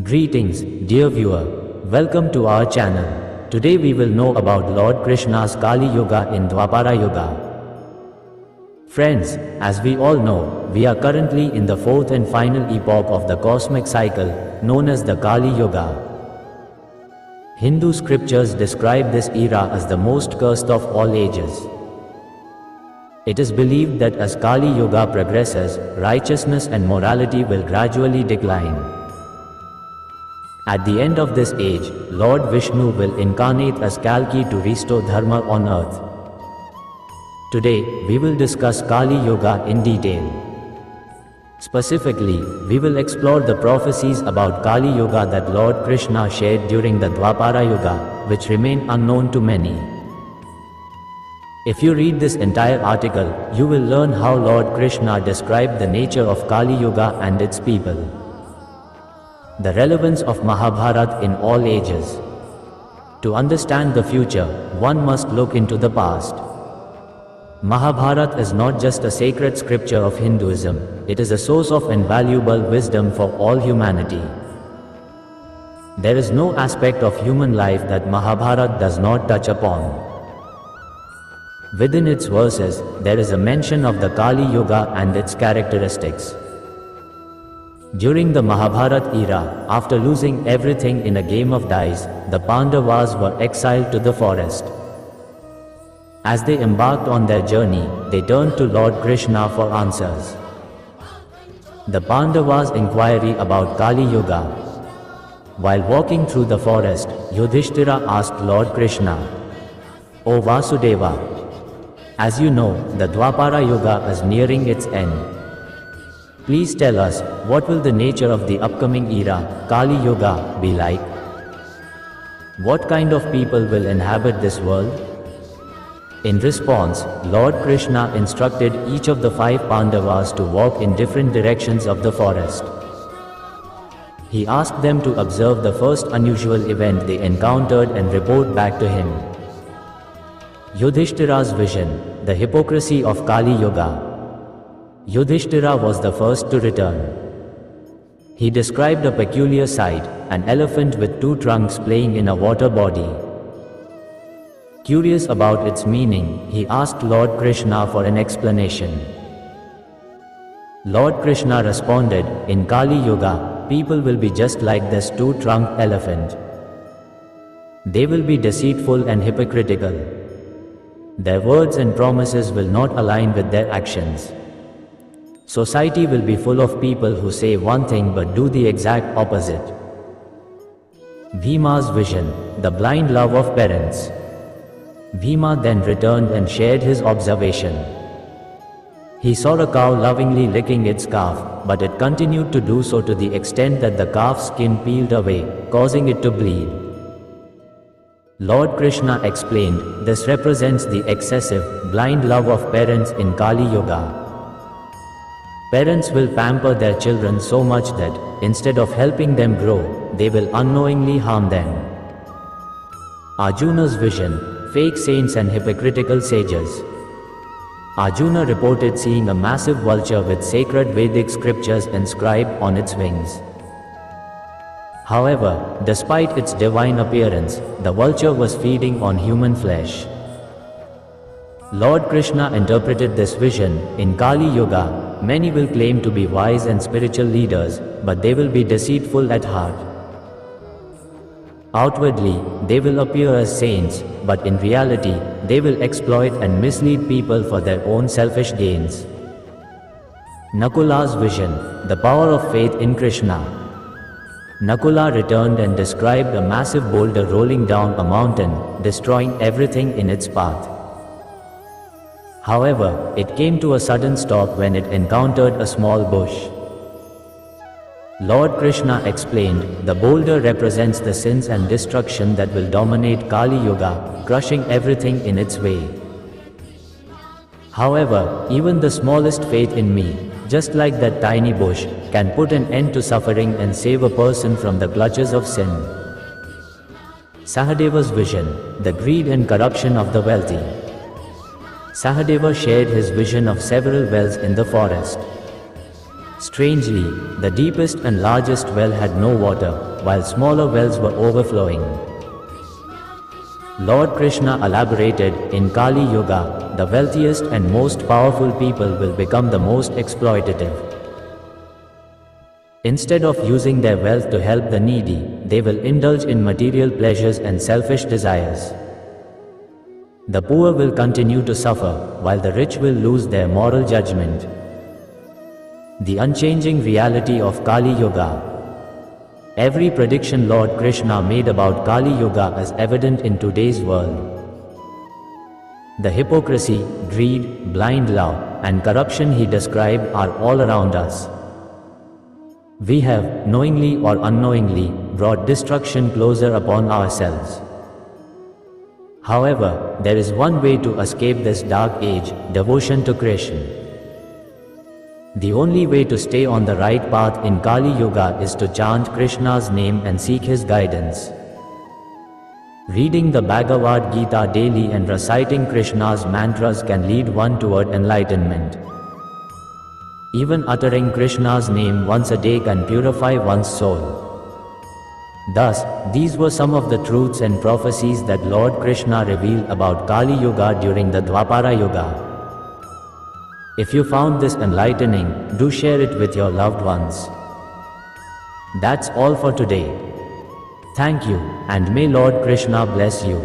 Greetings, dear viewer. Welcome to our channel. Today we will know about Lord Krishna's Kali Yuga in Dwapara Yuga. Friends, as we all know, we are currently in the fourth and final epoch of the cosmic cycle, known as the Kali Yuga. Hindu scriptures describe this era as the most cursed of all ages. It is believed that as Kali Yuga progresses, righteousness and morality will gradually decline. At the end of this age, Lord Vishnu will incarnate as Kalki to restore Dharma on earth. Today, we will discuss Kali Yuga in detail. Specifically, we will explore the prophecies about Kali Yuga that Lord Krishna shared during the Dwapara Yuga, which remain unknown to many. If you read this entire article, you will learn how Lord Krishna described the nature of Kali Yuga and its people. The relevance of Mahabharata in all ages. To understand the future, one must look into the past. Mahabharata is not just a sacred scripture of Hinduism, it is a source of invaluable wisdom for all humanity. There is no aspect of human life that Mahabharata does not touch upon. Within its verses, there is a mention of the Kali Yuga and its characteristics. During the Mahabharata era, after losing everything in a game of dice, the Pandavas were exiled to the forest. As they embarked on their journey, they turned to Lord Krishna for answers. The Pandavas' inquiry about Kali Yuga. While walking through the forest, Yudhishthira asked Lord Krishna, "O Vasudeva, as you know, the Dwapara Yuga is nearing its end. Please tell us, what will the nature of the upcoming era, Kali Yuga, be like? What kind of people will inhabit this world?" In response, Lord Krishna instructed each of the 5 Pandavas to walk in different directions of the forest. He asked them to observe the first unusual event they encountered and report back to him. Yudhishthira's vision, the hypocrisy of Kali Yuga. Yudhishthira was the first to return. He described a peculiar sight, an elephant with 2 trunks playing in a water body. Curious about its meaning, he asked Lord Krishna for an explanation. Lord Krishna responded, "In Kali Yuga, people will be just like this 2-trunked elephant. They will be deceitful and hypocritical. Their words and promises will not align with their actions. Society will be full of people who say one thing but do the exact opposite." Bhima's vision, the blind love of parents. Bhima then returned and shared his observation. He saw a cow lovingly licking its calf, but it continued to do so to the extent that the calf's skin peeled away, causing it to bleed. Lord Krishna explained, this represents the excessive, blind love of parents in Kali Yuga. Parents will pamper their children so much that, instead of helping them grow, they will unknowingly harm them. Arjuna's vision, fake saints and hypocritical sages. Arjuna reported seeing a massive vulture with sacred Vedic scriptures inscribed on its wings. However, despite its divine appearance, the vulture was feeding on human flesh. Lord Krishna interpreted this vision, in Kali Yuga, many will claim to be wise and spiritual leaders, but they will be deceitful at heart. Outwardly, they will appear as saints, but in reality, they will exploit and mislead people for their own selfish gains. Nakula's vision, the power of faith in Krishna. Nakula returned and described a massive boulder rolling down a mountain, destroying everything in its path. However, it came to a sudden stop when it encountered a small bush. Lord Krishna explained, the boulder represents the sins and destruction that will dominate Kali Yuga, crushing everything in its way. However, even the smallest faith in me, just like that tiny bush, can put an end to suffering and save a person from the clutches of sin. Sahadeva's vision, the greed and corruption of the wealthy. Sahadeva shared his vision of several wells in the forest. Strangely, the deepest and largest well had no water, while smaller wells were overflowing. Lord Krishna elaborated, in Kali Yuga, the wealthiest and most powerful people will become the most exploitative. Instead of using their wealth to help the needy, they will indulge in material pleasures and selfish desires. The poor will continue to suffer, while the rich will lose their moral judgment. The unchanging reality of Kali Yuga. Every prediction Lord Krishna made about Kali Yuga is evident in today's world. The hypocrisy, greed, blind love, and corruption he described are all around us. We have, knowingly or unknowingly, brought destruction closer upon ourselves. However, there is one way to escape this dark age: devotion to Krishna. The only way to stay on the right path in Kali Yuga is to chant Krishna's name and seek his guidance. Reading the Bhagavad Gita daily and reciting Krishna's mantras can lead one toward enlightenment. Even uttering Krishna's name once a day can purify one's soul. Thus, these were some of the truths and prophecies that Lord Krishna revealed about Kali Yuga during the Dwapara Yuga. If you found this enlightening, do share it with your loved ones. That's all for today. Thank you, and may Lord Krishna bless you.